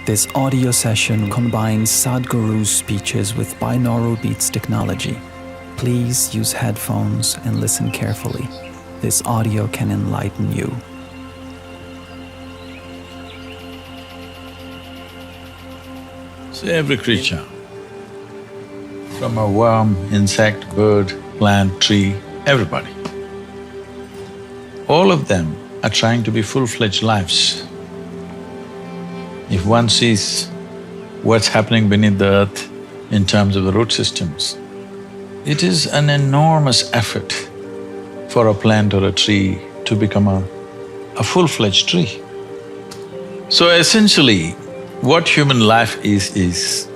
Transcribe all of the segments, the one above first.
This audio session combines Sadhguru's speeches with binaural beats technology. Please use headphones and listen carefully. This audio can enlighten you. So every creature, from a worm, insect, bird, plant, tree, everybody, all of them are trying to be full-fledged lives. If one sees what's happening beneath the earth in terms of the root systems, it is an enormous effort for a plant or a tree to become a full-fledged tree. So essentially, what human life is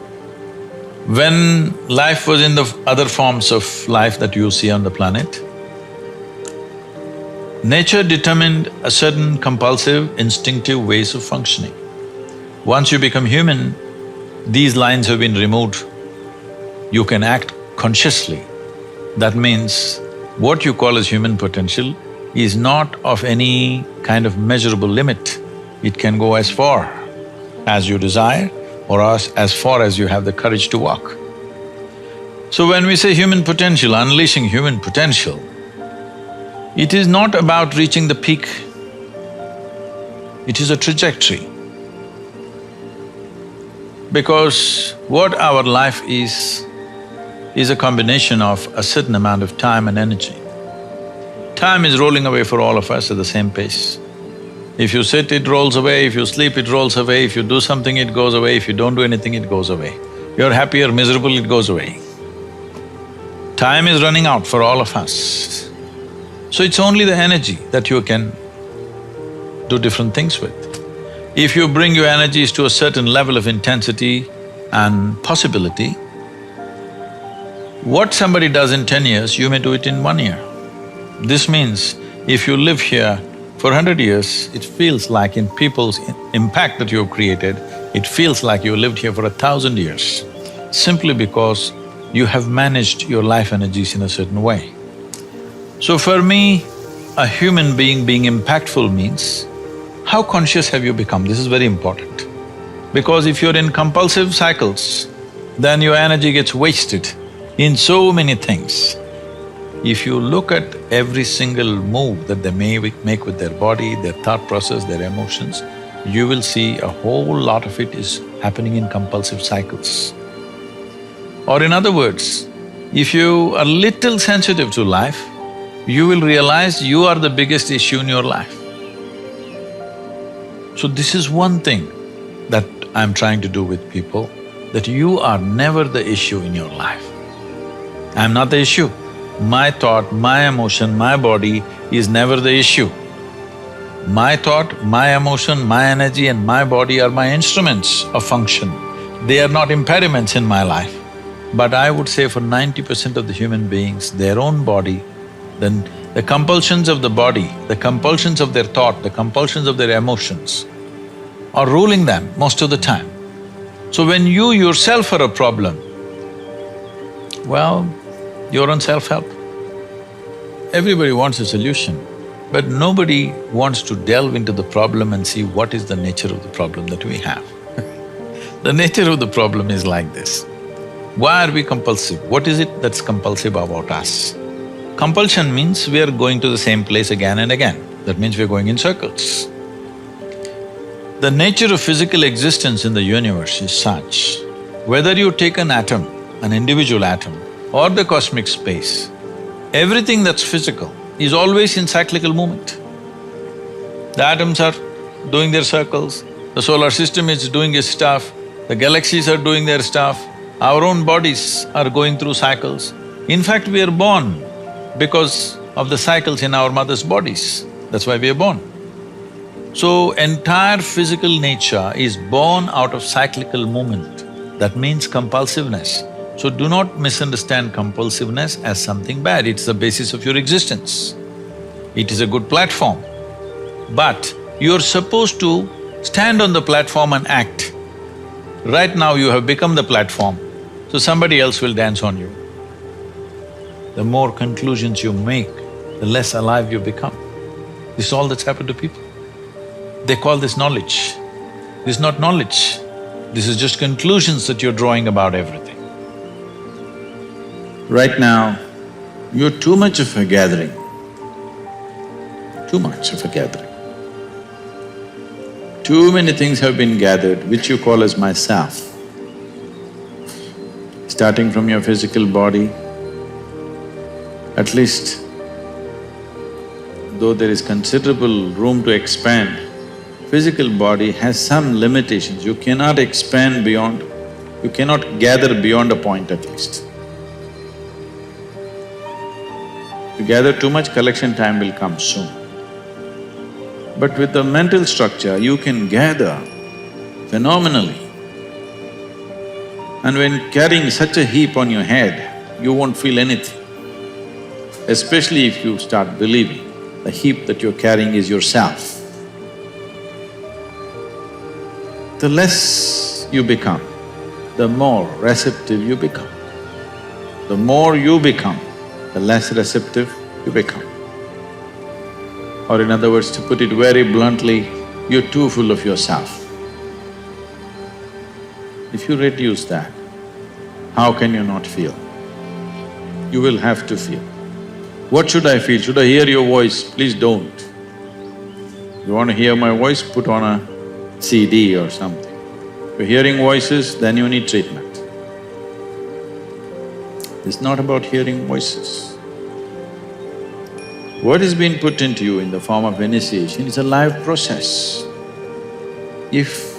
when life was in the other forms of life that you see on the planet, nature determined a certain compulsive, instinctive ways of functioning. Once you become human, these lines have been removed. You can act consciously. That means what you call as human potential is not of any kind of measurable limit. It can go as far as you desire or as far as you have the courage to walk. So when we say human potential, unleashing human potential, it is not about reaching the peak, it is a trajectory. Because what our life is a combination of a certain amount of time and energy. Time is rolling away for all of us at the same pace. If you sit, it rolls away, if you sleep, it rolls away, if you do something, it goes away, if you don't do anything, it goes away. You're happy or miserable, it goes away. Time is running out for all of us. So it's only the energy that you can do different things with. If you bring your energies to a certain level of intensity and possibility, what somebody does in 10 years, you may do it in 1 year. This means if you live here for 100 years, it feels like in people's impact that you have created, it feels like you lived here for 1,000 years, simply because you have managed your life energies in a certain way. So for me, a human being impactful means, how conscious have you become? This is very important. Because if you're in compulsive cycles, then your energy gets wasted in so many things. If you look at every single move that they may make with their body, their thought process, their emotions, you will see a whole lot of it is happening in compulsive cycles. Or in other words, if you are little sensitive to life, you will realize you are the biggest issue in your life. So this is one thing that I'm trying to do with people, that you are never the issue in your life. I'm not the issue. My thought, my emotion, my body is never the issue. My thought, my emotion, my energy and my body are my instruments of function. They are not impediments in my life. But I would say for 90% of the human beings, their own body, then the compulsions of the body, the compulsions of their thought, the compulsions of their emotions are ruling them most of the time. So when you yourself are a problem, well, you're on self-help. Everybody wants a solution, but nobody wants to delve into the problem and see what is the nature of the problem that we have. The nature of the problem is like this. Why are we compulsive? What is it that's compulsive about us? Compulsion means we are going to the same place again and again. That means we're going in circles. The nature of physical existence in the universe is such, whether you take an atom, an individual atom, or the cosmic space, everything that's physical is always in cyclical movement. The atoms are doing their circles, the solar system is doing its stuff, the galaxies are doing their stuff, our own bodies are going through cycles. In fact, we are born because of the cycles in our mother's bodies, that's why we are born. So, entire physical nature is born out of cyclical movement, that means compulsiveness. So do not misunderstand compulsiveness as something bad, it's the basis of your existence. It is a good platform, but you're supposed to stand on the platform and act. Right now you have become the platform, so somebody else will dance on you. The more conclusions you make, the less alive you become. This is all that's happened to people. They call this knowledge. This is not knowledge, This is just conclusions that you're drawing about everything. Right now, you're too much of a gathering, too much of a gathering. Too many things have been gathered which you call as myself. Starting from your physical body, at least though there is considerable room to expand, physical body has some limitations. You cannot expand beyond, you cannot gather beyond a point at least. If you gather too much, collection time will come soon. But with the mental structure, you can gather phenomenally. And when carrying such a heap on your head, you won't feel anything. Especially if you start believing the heap that you're carrying is yourself. The less you become, the more receptive you become. The more you become, the less receptive you become. Or in other words, to put it very bluntly, you're too full of yourself. If you reduce that, how can you not feel? You will have to feel. What should I feel? Should I hear your voice? Please don't. You want to hear my voice? Put on a CD or something. If you're hearing voices, then you need treatment. It's not about hearing voices. What is being put into you in the form of initiation is a live process. If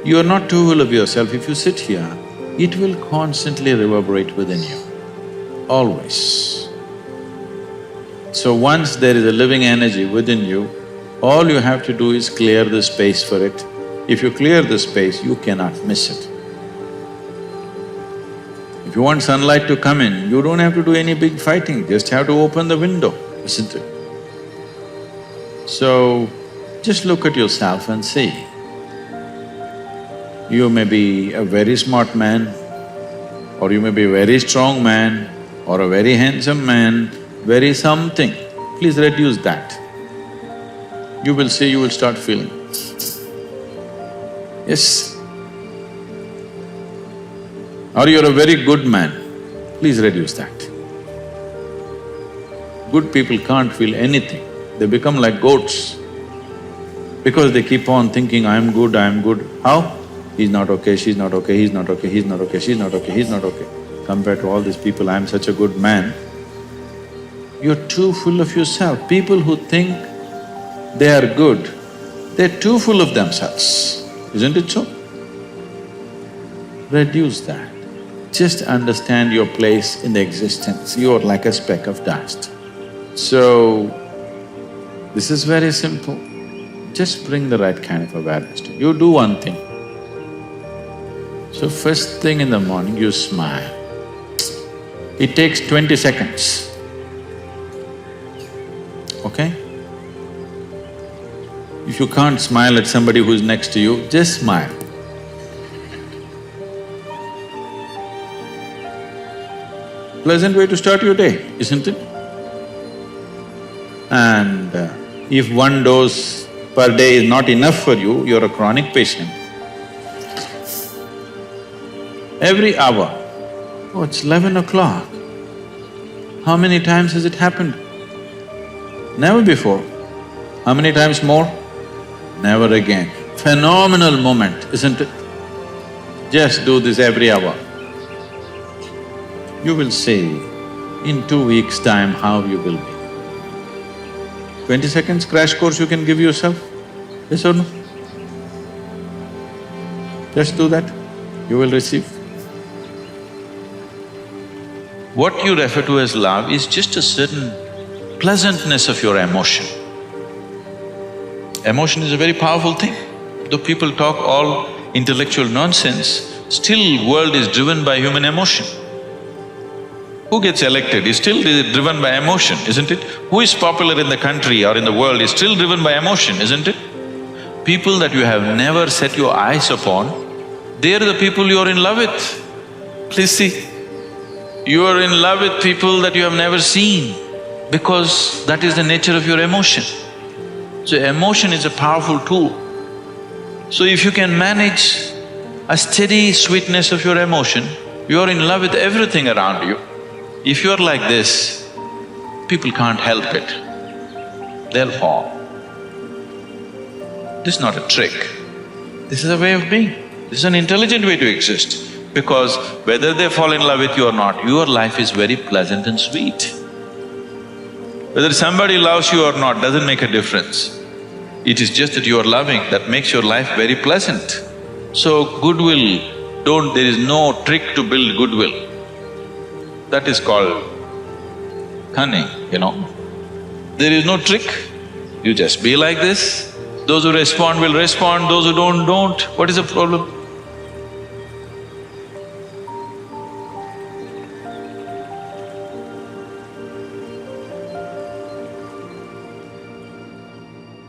you are not too full of yourself, if you sit here, it will constantly reverberate within you, always. So once there is a living energy within you, all you have to do is clear the space for it. If you clear the space, you cannot miss it. If you want sunlight to come in, you don't have to do any big fighting, just have to open the window, isn't it? So, just look at yourself and see. You may be a very smart man, or you may be a very strong man, or a very handsome man, very something. Please reduce that. You will see, you will start feeling. Yes. Or you're a very good man, please reduce that. Good people can't feel anything, they become like goats. Because they keep on thinking, I'm good, I'm good. How? He's not okay, she's not okay, he's not okay, he's not okay, she's not okay, he's not okay. Compared to all these people, I'm such a good man. You're too full of yourself. People who think they are good, they're too full of themselves. Isn't it so? Reduce that. Just understand your place in the existence. You are like a speck of dust. So, this is very simple. Just bring the right kind of awareness to you. You do one thing. So first thing in the morning, you smile. It takes 20 seconds. Okay? If you can't smile at somebody who's next to you, just smile. Pleasant way to start your day, isn't it? And if one dose per day is not enough for you, you're a chronic patient. Every hour, oh, it's 11 o'clock. How many times has it happened? Never before. How many times more? Never again. Phenomenal moment, isn't it? Just do this every hour. You will see in 2 weeks' time how you will be. 20 seconds crash course you can give yourself, yes or no? Just do that, you will receive. What you refer to as love is just a certain pleasantness of your emotion. Emotion is a very powerful thing. Though people talk all intellectual nonsense, still world is driven by human emotion. Who gets elected is still driven by emotion, isn't it? Who is popular in the country or in the world is still driven by emotion, isn't it? People that you have never set your eyes upon, they are the people you are in love with. Please see, you are in love with people that you have never seen because that is the nature of your emotion. So emotion is a powerful tool. So if you can manage a steady sweetness of your emotion, you are in love with everything around you. If you are like this, people can't help it, they'll fall. This is not a trick, this is a way of being. This is an intelligent way to exist. Because whether they fall in love with you or not, your life is very pleasant and sweet. Whether somebody loves you or not doesn't make a difference. It is just that you are loving that makes your life very pleasant. So goodwill, there is no trick to build goodwill. That is called cunning, you know. There is no trick, you just be like this. Those who respond will respond, those who don't. What is the problem?